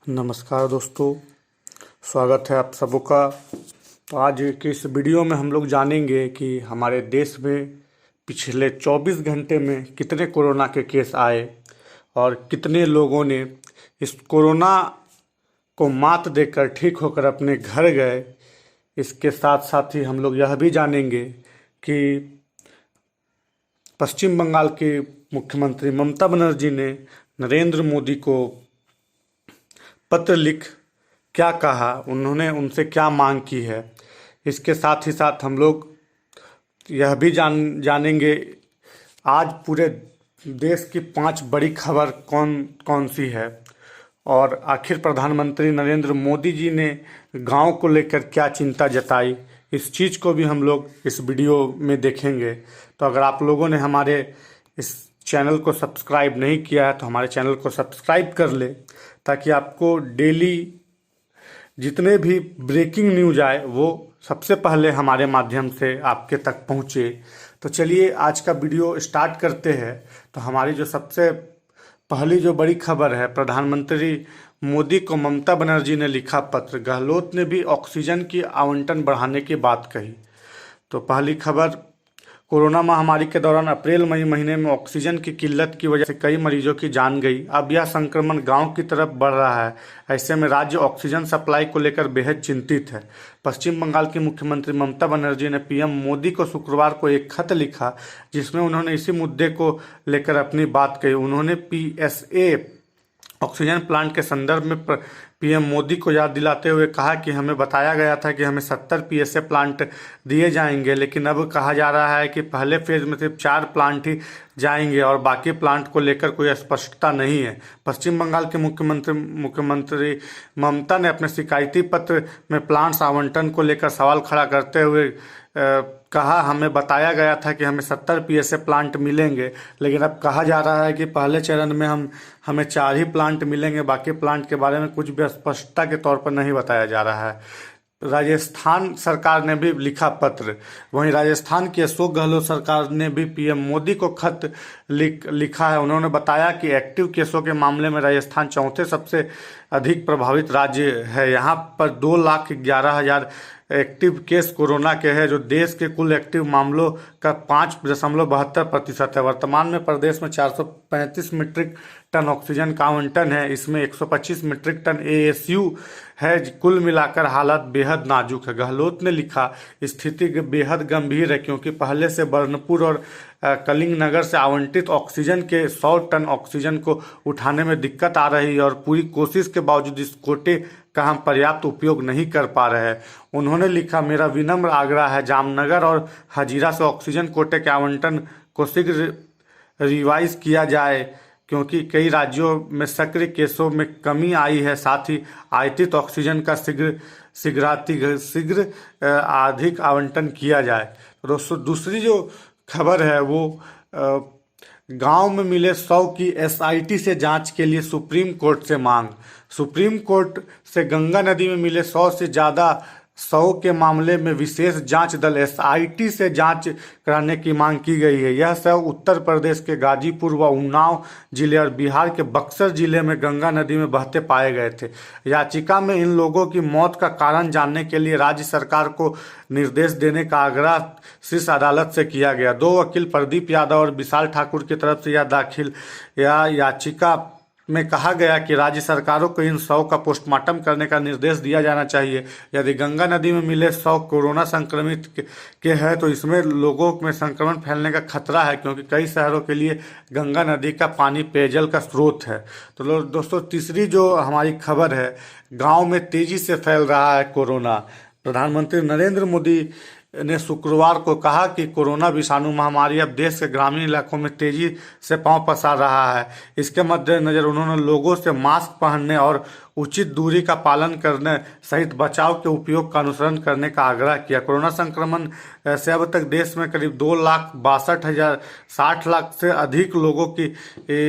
नमस्कार दोस्तों, स्वागत है आप सबों का। तो आज के इस वीडियो में हम लोग जानेंगे कि हमारे देश में पिछले 24 घंटे में कितने कोरोना के केस आए और कितने लोगों ने इस कोरोना को मात देकर ठीक होकर अपने घर गए। इसके साथ साथ ही हम लोग यह भी जानेंगे कि पश्चिम बंगाल के मुख्यमंत्री ममता बनर्जी ने नरेंद्र मोदी को पत्र लिख क्या कहा, उन्होंने उनसे क्या मांग की है। इसके साथ ही साथ हम लोग यह भी जानेंगे आज पूरे देश की 5 बड़ी खबर कौन कौन सी है और आखिर प्रधानमंत्री नरेंद्र मोदी जी ने गांव को लेकर क्या चिंता जताई। इस चीज़ को भी हम लोग इस वीडियो में देखेंगे। तो अगर आप लोगों ने हमारे इस चैनल को सब्सक्राइब नहीं किया है तो हमारे चैनल को सब्सक्राइब कर ले, ताकि आपको डेली जितने भी ब्रेकिंग न्यूज आए वो सबसे पहले हमारे माध्यम से आपके तक पहुँचे। तो चलिए आज का वीडियो स्टार्ट करते हैं। तो हमारी जो सबसे पहली जो बड़ी खबर है, प्रधानमंत्री मोदी को ममता बनर्जी ने लिखा पत्र, गहलोत ने भी ऑक्सीजन की आवंटन बढ़ाने की बात कही। तो पहली खबर, कोरोना महामारी के दौरान अप्रैल मई महीने में ऑक्सीजन की किल्लत की वजह से कई मरीजों की जान गई। अब यह संक्रमण गांव की तरफ बढ़ रहा है। ऐसे में राज्य ऑक्सीजन सप्लाई को लेकर बेहद चिंतित है। पश्चिम बंगाल की मुख्यमंत्री ममता बनर्जी ने पीएम मोदी को शुक्रवार को एक खत लिखा, जिसमें उन्होंने इसी मुद्दे को लेकर अपनी बात कही। उन्होंने पीएसए ऑक्सीजन प्लांट के संदर्भ में पीएम मोदी को याद दिलाते हुए कहा कि हमें बताया गया था कि हमें 70 पीएसए प्लांट दिए जाएंगे, लेकिन अब कहा जा रहा है कि पहले फेज में सिर्फ 4 प्लांट ही जाएंगे और बाकी प्लांट को लेकर कोई स्पष्टता नहीं है। पश्चिम बंगाल के मुख्यमंत्री ममता ने अपने शिकायती पत्र में प्लांट्स आवंटन को लेकर सवाल खड़ा करते हुए कहा, हमें बताया गया था कि हमें 70 पीएसए प्लांट मिलेंगे, लेकिन अब कहा जा रहा है कि पहले चरण में हमें 4 ही प्लांट मिलेंगे, बाकी प्लांट के बारे में कुछ भी स्पष्टता के तौर पर नहीं बताया जा रहा है। राजस्थान सरकार ने भी लिखा पत्र। वहीं राजस्थान की अशोक गहलोत सरकार ने भी पीएम मोदी को खत लिखा है। उन्होंने बताया कि एक्टिव केसों के मामले में राजस्थान चौथे सबसे अधिक प्रभावित राज्य है। यहाँ पर 2,11,000 एक्टिव केस कोरोना के हैं, जो देश के कुल एक्टिव मामलों का 5.72% है। वर्तमान में प्रदेश में 435 मीट्रिक टन ऑक्सीजन का आवंटन है। इसमें 125 मीट्रिक टन एएसयू है। कुल मिलाकर हालत बेहद नाजुक है। गहलोत ने लिखा, स्थिति बेहद गंभीर है क्योंकि पहले से बर्नपुर और कलिंगनगर से आवंटित ऑक्सीजन के 100 टन ऑक्सीजन को उठाने में दिक्कत आ रही है और पूरी कोशिश के बावजूद इस कोटे का हम पर्याप्त उपयोग नहीं कर पा रहे हैं। उन्होंने लिखा, मेरा विनम्र आग्रह है जामनगर और हजीरा से ऑक्सीजन कोटे के आवंटन को शीघ्र रिवाइज किया जाए, क्योंकि कई राज्यों में सक्रिय केसों में कमी आई है। साथ ही आयातित ऑक्सीजन का शीघ्र अधिक आवंटन किया जाए। दोस्तों, दूसरी जो खबर है वो गांव में मिले 100 की एसआईटी से जांच के लिए सुप्रीम कोर्ट से मांग। सुप्रीम कोर्ट से गंगा नदी में मिले 100 से ज़्यादा 100 के मामले में विशेष जांच दल एसआईटी से जांच कराने की मांग की गई है। यह सब उत्तर प्रदेश के गाजीपुर व उन्नाव जिले और बिहार के बक्सर जिले में गंगा नदी में बहते पाए गए थे। याचिका में इन लोगों की मौत का कारण जानने के लिए राज्य सरकार को निर्देश देने का आग्रह शीर्ष अदालत से किया गया। 2 वकील प्रदीप यादव और विशाल ठाकुर की तरफ से यह याचिका में कहा गया कि राज्य सरकारों को इन 100 का पोस्टमार्टम करने का निर्देश दिया जाना चाहिए। यदि गंगा नदी में मिले 100 कोरोना संक्रमित के हैं तो इसमें लोगों में संक्रमण फैलने का खतरा है, क्योंकि कई शहरों के लिए गंगा नदी का पानी पेयजल का स्रोत है। तो दोस्तों, तीसरी जो हमारी खबर है, गांव में तेजी से फैल रहा है कोरोना। प्रधानमंत्री नरेंद्र मोदी ने शुक्रवार को कहा कि कोरोना विषाणु महामारी अब देश के ग्रामीण इलाकों में तेजी से पांव पसार रहा है। इसके मद्देनजर उन्होंने लोगों से मास्क पहनने और उचित दूरी का पालन करने सहित बचाव के उपयोग का अनुसरण करने का आग्रह किया। कोरोना संक्रमण से अब तक देश में करीब 2,62,060 लाख से अधिक लोगों की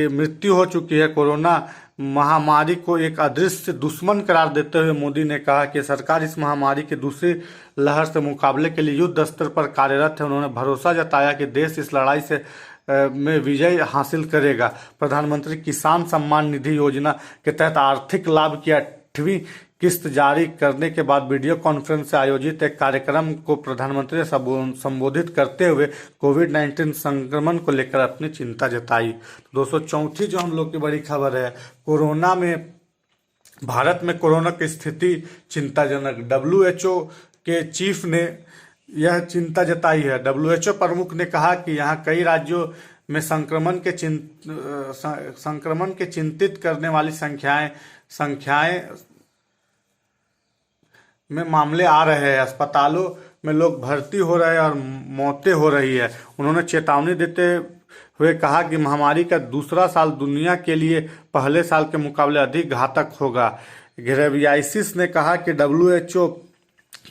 मृत्यु हो चुकी है। कोरोना महामारी को एक अदृश्य दुश्मन करार देते हुए मोदी ने कहा कि सरकार इस महामारी की दूसरी लहर से मुकाबले के लिए युद्ध स्तर पर कार्यरत है। उन्होंने भरोसा जताया कि देश इस लड़ाई से में विजय हासिल करेगा। प्रधानमंत्री किसान सम्मान निधि योजना के तहत आर्थिक लाभ की 8वीं किस्त जारी करने के बाद वीडियो कॉन्फ्रेंस से आयोजित एक कार्यक्रम को प्रधानमंत्री ने संबोधित करते हुए कोविड-19 संक्रमण को लेकर अपनी चिंता जताई। तो दोस्तों, चौथी जो हम लोग की बड़ी खबर है, कोरोना में भारत में कोरोना की स्थिति चिंताजनक। WHO के चीफ ने यह चिंता जताई है। WHO प्रमुख ने कहा कि यहाँ कई राज्यों में संक्रमण के चिंतित करने वाली संख्याएं में मामले आ रहे हैं। अस्पतालों में लोग भर्ती हो रहे हैं और मौतें हो रही है। उन्होंने चेतावनी देते हुए कहा कि महामारी का दूसरा साल दुनिया के लिए पहले साल के मुकाबले अधिक घातक होगा। घेब्रेयेसस ने कहा कि WHO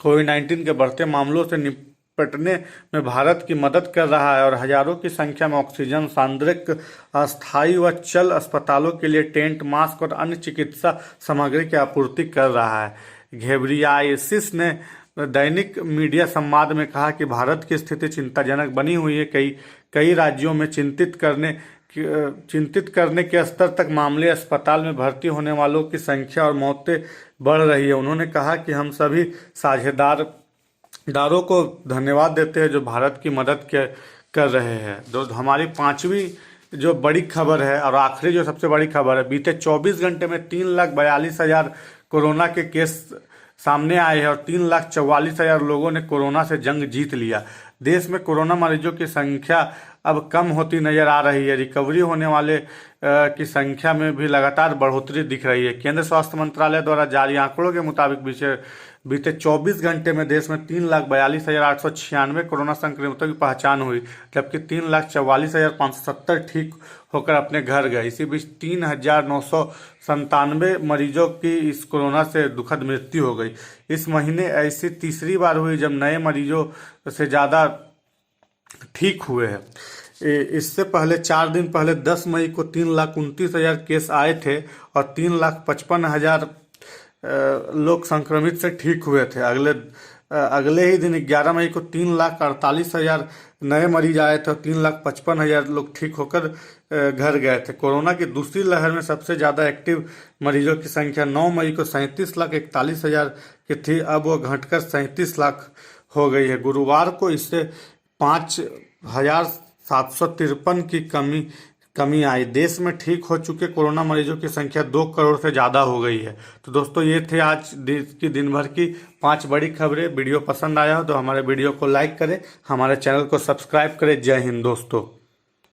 कोविड-19 के बढ़ते मामलों से निपटने में भारत की मदद कर रहा है और हजारों की संख्या में ऑक्सीजन, सांद्रक, अस्थायी व चल अस्पतालों के लिए टेंट, मास्क और अन्य चिकित्सा सामग्री की आपूर्ति कर रहा है। घेब्रेयेसस ने दैनिक मीडिया संवाद में कहा कि भारत की स्थिति चिंताजनक बनी हुई है। कई राज्यों में चिंतित करने के स्तर तक मामले, अस्पताल में भर्ती होने वालों की संख्या और मौतें बढ़ रही है। उन्होंने कहा कि हम सभी साझेदारों को धन्यवाद देते हैं जो भारत की मदद कर रहे हैं। हमारी 5वीं जो बड़ी खबर है और आखिरी जो सबसे बड़ी खबर है, बीते 24 घंटे में 3,42,000 कोरोना के केस सामने आए हैं और 3,44,000 लोगों ने कोरोना से जंग जीत लिया। देश में कोरोना मरीजों की संख्या अब कम होती नजर आ रही है। रिकवरी होने वाले की संख्या में भी लगातार बढ़ोतरी दिख रही है। केंद्र स्वास्थ्य मंत्रालय द्वारा जारी आंकड़ों के मुताबिक बीते 24 घंटे में देश में 3,42,896 कोरोना संक्रमितों की पहचान हुई, जबकि 3,44,570 ठीक होकर अपने घर गए। इसी बीच 3,997 मरीजों की इस कोरोना से दुखद मृत्यु हो गई। इस महीने ऐसी तीसरी बार हुई जब नए मरीजों से ज़्यादा ठीक हुए हैं। इससे पहले 4 दिन पहले 10 मई को 3,29,000 केस आए थे और 3,55,000 लोग संक्रमित से ठीक हुए थे। अगले ही दिन 11 मई को 3,48,000 नए मरीज आए थे और 3,55,000 लोग ठीक होकर घर गए थे। कोरोना की दूसरी लहर में सबसे ज़्यादा एक्टिव मरीजों की संख्या 9 मई को 37,41,000 की थी, अब वो घटकर 37 लाख हो गई है। गुरुवार को इससे 5,753 की कमी आई। देश में ठीक हो चुके कोरोना मरीजों की संख्या 2 करोड़ से ज़्यादा हो गई है। तो दोस्तों, ये थे आज देश की दिन भर की 5 बड़ी खबरें। वीडियो पसंद आया हो तो हमारे वीडियो को लाइक करें, हमारे चैनल को सब्सक्राइब करें। जय हिंद दोस्तों।